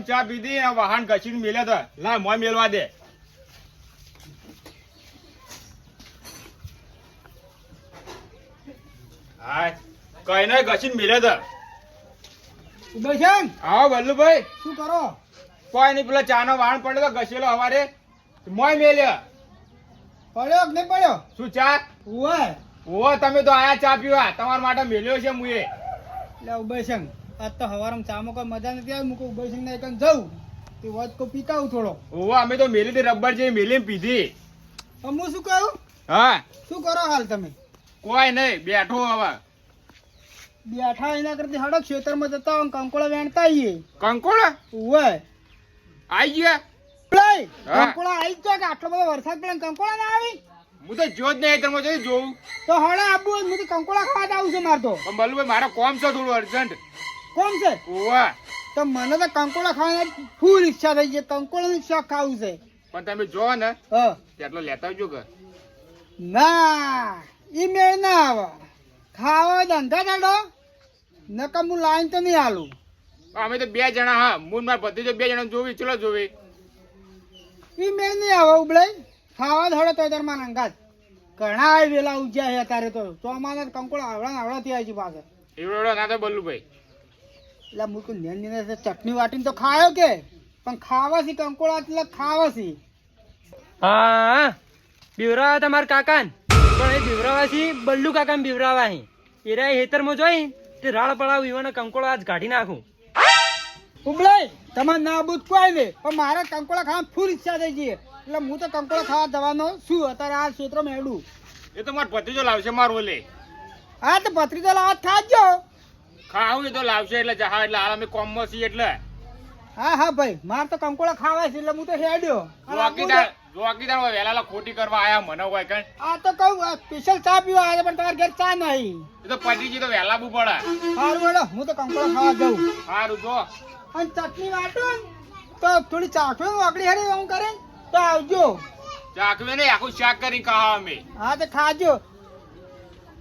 ચા પીધી ને વાહન ઘસીને મેલ્યા તો લા મોય મેલવા દે. હા કઈ નઈ ઘસીને મેલ્યા તો. ઉબેશંગ આવો વલ્લુભાઈ. શું કરો? કોઈ નહીં, પેલા ચાનો વાહન પડ્યો તો ઘસેલો હવારે મોય મેલ્યા. પડ્યો કે નહીં પડ્યો? શું ચા? ઓય ઓ તમે તો આયા ચા પીવા, તમારા માટે મેલ્યો છે મુએ. એટલે ઉબેશંગ આજ તો હવારમાં ચામાં કોઈ મજા નથી આવી. મૂકો ઉબેશંગ ને એકન જઉં તે વાત કો પીકાવું થોડો. ઓ અમે તો મેલી હતી રબર જેવી મેલીને પીધી. હું શું કહું? હા શું કરો હાલ તમે? કોઈ નહીં, બેઠો હવે. બેઠા એના કરતી હડક ખેતરમાં જતા હોય કંકોળા વેણતા આવીએ. કંકોડા ઓય આઈ ગયા. પેલા હા. કંકોળા આવી જ જાય કે આટલો બધો વરસાદ પડે ને કંકોળા ના આવી? હું તો જો જ નહીં, તમે જોઈ જોઉં. તો હડે આબુ હોય, હું તો કંકોળા ખાવા જ આવું છું મારતો. પણ બલ્લુભાઈ મારે કોમ છે થોડું અર્જન્ટ. કોણ છે? ઓવા તો મને તો કંકોળા ખાવાની ફૂલ ઈચ્છા થઈ છે. કંકોળાનું શાક ખાવું છે. પણ તમે જો ને હા તેટલો લેતા આવજો કે. ના ઈ મેળ ના આવે. ખાવા ધંધા ચાલો નકમ હું લાઈન તો નહીં હાલું. અમે તો બે જણા, હા મૂન માર ભત્રીજો બે જણા જોવી, ચલો જોવી. ઈ મેળ નહીં આવે ઉબળાઈ. ખાવા ધડે તો તાર માં અંગાત ઘણા વેલા ઉજ્યા છે અત્યારે તો. ચોમાના કંકોળા આવડા થયા છે પાછળ. એવડો ના તો બલ્લુભાઈ. એટલે હું તો ચટણી વાટીને તો ખાયો કે, પણ ખાવાથી કંકોળા એટલે ખાવાથી. હા બીવરાવા તમારા કાકાને, પણ એ બીવરાવાથી બલ્લુ કાકાને બીવરાવા હી. એરા હેતરમાં જોઈ તે રાળ પડાવ ઈવાને કંકોળો આજ કાઢી નાખું. ઉબળાઈ તમારે નાબૂદ કોઈ નહીં, પણ મારે કંકોળા ખાવાની ફૂલ ઈચ્છા થઈ ગઈ. એટલે હું તો કંકોળા ખાવા જવાનો શું અત્યારે આ ક્ષેત્રમાં હેડું. એ તો મારો ભત્રીજો લાવશે મારો લે. હા તો ભત્રીજો લાવવા ખાજો. ખાવું એ તો લાવશે એટલે જહા, એટલે હાલ અમે કોમમાં છીએ એટલે. હા હા ભાઈ મારે તો કંકોળા ખાવા છે એટલે હું તો હેડ્યો. અને જોકીદાર વહેલા ખોટી કરવા આયા મને હોય કઈ. આ તો કહું સ્પેશિયલ ચા પીવા આવ્યા પણ તમારે ઘેર ચા નહીં. એ તો પટીજી તો વહેલા બુ પડે. સારું મેડમ હું તો કંકોળા ખાવા જાઉં. સારું જો. અને ચટણી વાટો ને તો થોડી ચાખવે વાકડી હારી હું કરે તો આવજો. ચાકવે નહીં, આખું શાક કરી ખાવા અમે. હા તો ખાજો.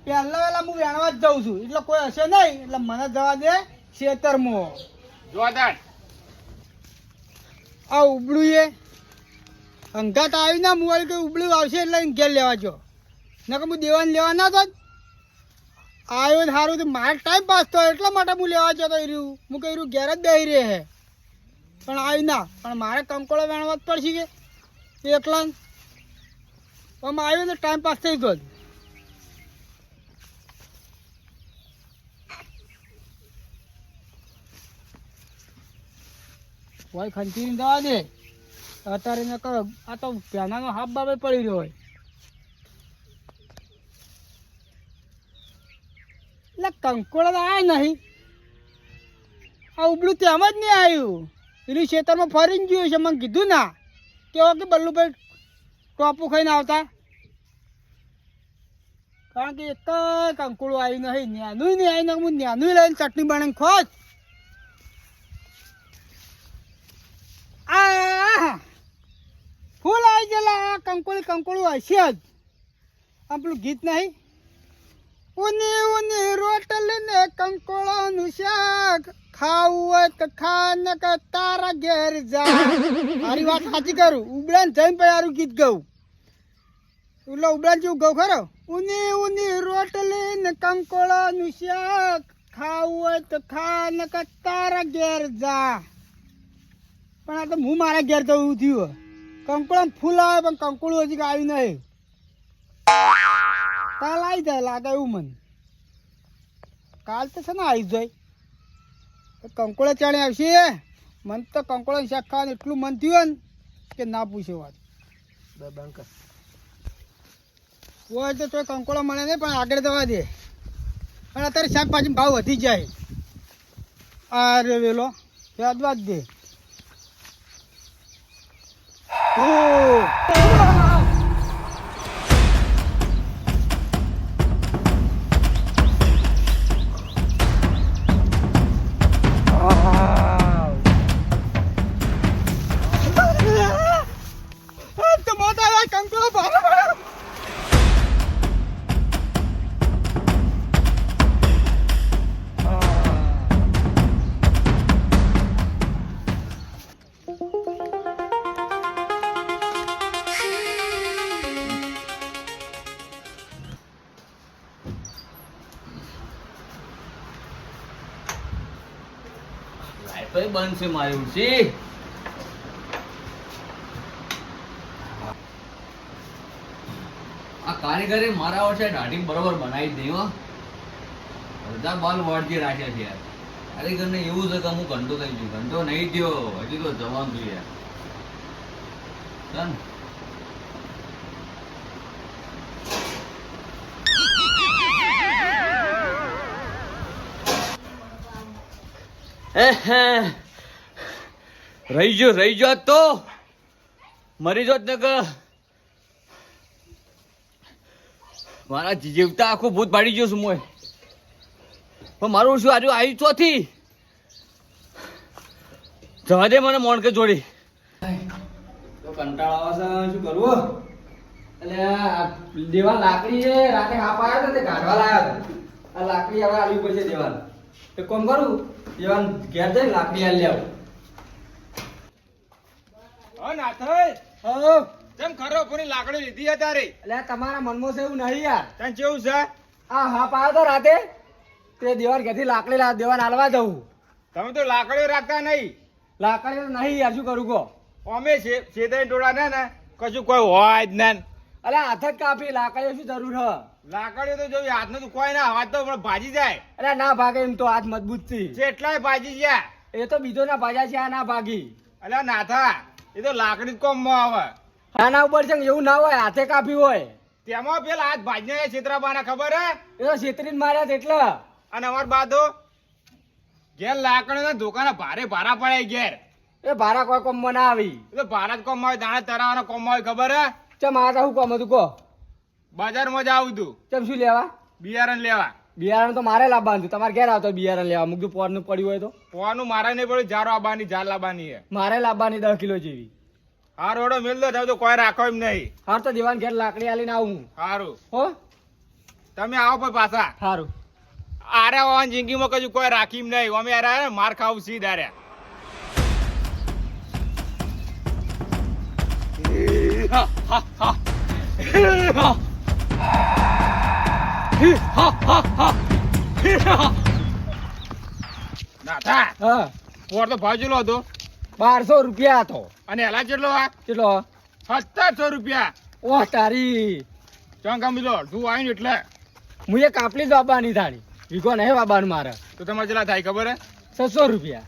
પહેલા વેલા હું વેણવા જ જાઉં છું એટલે કોઈ હશે નહીં, એટલે મને જવા દે ખેતરમાં. જોરદાર. આ ઉબળું એ અંગાત આવી ના મુવાળી કઈ ઉબળું આવશે એટલે એને ઘેર લેવા જો. નકર હું દેવાને લેવા ના તો આવ્યો ને સારું તો મારે ટાઈમ પાસ થયો એટલા માટે હું લેવા જતો રહ્યું. હું કહી રહ્યું ઘેર જ બેસી રહે હે પણ આવી ના. પણ મારે કંકોળો વેણવા જ પડશે કે એકલા આમ આવ્યો તો ટાઈમ પાસ થઈ ગયો. હોય ખંચીને જવા દે અત્યારે ન કરો. આ તો પેનાનો હાફ બાબે પડી રહ્યો હોય. એટલે કંકોળા તો આવ્યા નહીં. આ ઉબળું તેમ જ નહીં આવ્યું. એની ખેતરમાં ફરીને ગયું છે. મને કીધું ના કેવો કે બલ્લુભાઈ ટોપું ખાઈને આવતા. કારણ કે એક કંકોળું આવ્યું નહીં. ન્યાનું નહીં આવીને હું ન્યાનું લઈને ચટણી બનાવીને ખોશ. આ ફૂલ આવી ગયેલા કંકોળું હશે જ. આમ પેલું ગીત નહીં, ઉની ઉની રોટલી ને કંકોળાનું શાક ખાવું હોય તો ખા ન કે તારા ઘેર જા. મારી વાત સાચી કરું. ઉબળાને જઈને પછી આરું ગીત ગાઉં એટલે ઉબળાને જેવું ગાઉં ખરો. ઉની ઉની રોટલી ને કંકોળાનું શાક ખાવું હોય તો ખા ન કે તારા ઘેર જા. પણ આ તો હું મારા ઘેર જવું થયું. કંકોળા ફૂલ આવે પણ કંકોળું હજી આવ્યું નહીં. કાલ આવી જાય લાગે એવું મને. કાલ તો છે ને આવી જાય કંકોળા ચાણે આવશે. મને તો કંકોળાનું શાક ખાવાનું એટલું મન થયું ને કે ના પૂછે વાત. હોય તો તોય કંકોળા મળે નહીં પણ આગળ જવા દે. પણ અત્યારે શાકભાજી ભાવ વધી જાય. અરે વેલો યાદ વાત દે. કંકોળો ભારે પડ્યો. કઈ બંધ છે મારી ઉડસી? આ કારીગરે મારા વર્ષે દાઢી બરોબર બનાવી દઈ હો. અડધા બાલ વાળજી રાખ્યા છે યાર. કારીગરને એવું છે કે હું ઘંટો થઈ ગયો. ઘંટો નહીં થયો, હજી તો જવાનું છું યાર. ચાલ. રહી ગયો તો મરી જોત ને કે મારા જીવતા આખું ભૂત પાડી ગયો છું મોય. પણ મારું શું આજુ આવ્યું ચોથી જવા દે મને મોણ કે જોડી. તો કંટાળો આવે છે, શું કરવું? એટલે આ દેવાલ લાકડી છે, રાતે હાપ આવ્યો તો તે કાઢવા લાવ્યો હતો. આ લાકડી હવે આવી પડશે દેવાલ. તો કોમ કરું, દેવાલ ઘેર જઈને લાકડી આલી આવું. હો નાથાઈ, હો કેમ ખરો પૂરી લાકડી લીધી હે તારી? એટલે તમારા મનમાં છે એવું નહીં યાર. તને કેવું છે? આ હાપ આવ્યો તો રાતે તે દેવાલ ઘેરથી લાકડી દેવાલ હાલવા જવું. તમે તો લાકડીઓ રાખતા નહીં. લાકડી તો નહીં યાર, શું કરું કહો? અમે શેતાઈ ટોળા ને કશું કોઈ હોય જ ને. અલે હાથ જ કાપી, લાકડીઓ શું જરૂર હ? લાકડીઓ તો જોઈ હાથનું તો કોઈ ના, હાથ તો પણ ભાજી જાય. અરે ના ભાગે, એમ તો હાથ મજબૂત છે. કેટલાય ભાજી ગયા. એ તો બીજો ના ભાજા છે, આ ના ભાગી. અલ્યા નાથા, એ તો લાકડી જ કોમમાં આવે. આના ઉપર છે ને એવું ના હોય, હાથે કાપી હોય. તેમાં પેલા હાથ ભાજને છેતરાબાના ખબર હે? એ તો છેતરીને માર્યા છે એટલે. અને અમાર બાદો ઘેર લાકડીના દુકાને ભારે ભારા પડે ઘેર. એ ભારા કોઈ કોમ ના આવી. એ તો ભારા જ કોમ આવે, દાણા તરાવાનો કોમ આવે ખબર હે? ચમ આ શું કોમ હતું કહો? બજારમાં જ આવું તું ચમ શું લેવા? બિયારણ લેવા. બિયારણ તો મારે લાવવાનું હતું, તમારે ઘેર આવતો બિયારણ લેવા. મૂકતું પોરનું પડ્યું હોય તો પોવાનું મારે નહીં પડ્યું, જારો આબાની જાર લાવવાની હે. મારે લાવવાની 10 કિલો જેવી. હાર ઓડો મિલ દો, તમે તો કોઈ રાખો એમ નહીં. હાર તો દેવાન ઘેર લાકડી આલીને આવું. સારું, હો તમે આવો પણ પાછા. સારું. આરે હોવાની જિંદગીમાં કશું કોઈ રાખી એમ નહીં. અમે આરે માર ખાવું સીધ આરે. નાથા, હા, પોર તો ભાવ ચેટલો હતો? 1200 રૂપિયા હતો. અને એલા કેટલો આ? કેટલો? 1700 રૂપિયા. ઓહ તારી, ચંકા મિલો તું આવ્યું એટલે હું એ કાપલી જ વાપવાની થાળી. વીઘો નહીં વાપવાનું મારે. તો તમારે કેટલા થાય ખબર હે? 600 રૂપિયા.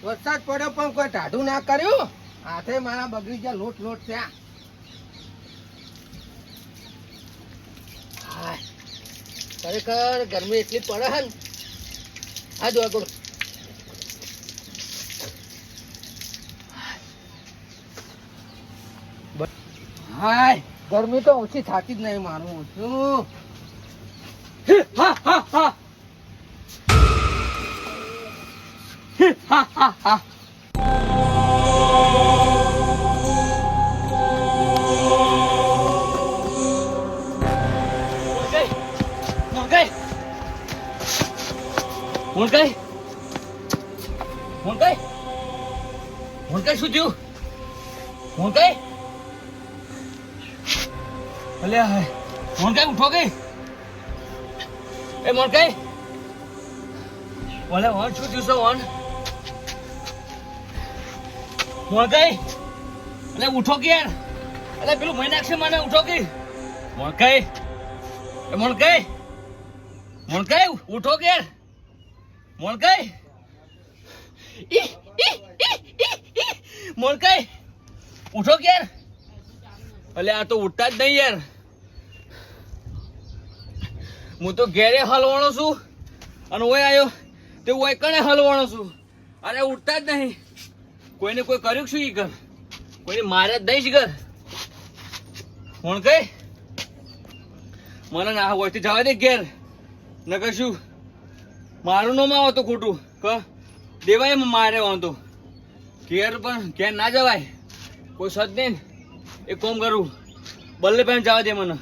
વરસાદ પડ્યો પણ કોઈ ટાઢું ના કર્યું. હાથે મારા બગડી ગયા, લોટ લોટ થયા. ખરેખર ગરમી એટલી પડે હે ને. હા જો આગળ હાય, ગરમી તો ઓછી થતી જ નહીં મારું ઓછું. શું થયું? મોનકાઈ, અલ્યા મોનકાઈ ઉઠો ગઈ. એ મોનકાઈ, ઓલે વન શું થયું છે? વન મોનકાઈ, અલે ઉઠો કે યાર. અલે પેલું મહી નાખશે મને. ઉઠો કે મોનકાઈ. એ મોનકાઈ, મોનકાઈ ઉઠો કે યાર. મોનકાઈ, મોનકાઈ ઉઠો કે યાર. અલે આ તો ઉઠતા જ નહીં યાર. હું તો ઘેરે હલવાનો છું અને ઓય આવ્યો તે ઓય કણે હલવાનો છું. અરે ઉઠતા જ નહીં. કોઈને કોઈ કર્યું શું ઈ ઘર? કોઈને મારે જ નહીં ઘર. મોનકાઈ, મને ના હોયથી જવા દે ઘેર. ન કશું મારું નો માં તો ખોટું ક દેવાય મારે વાંધો. ઘેર પણ ઘેર ના જવાય. કોઈ સદ નહીં. એક કોમ કરું, બલ્લે પણ જવા દે મને.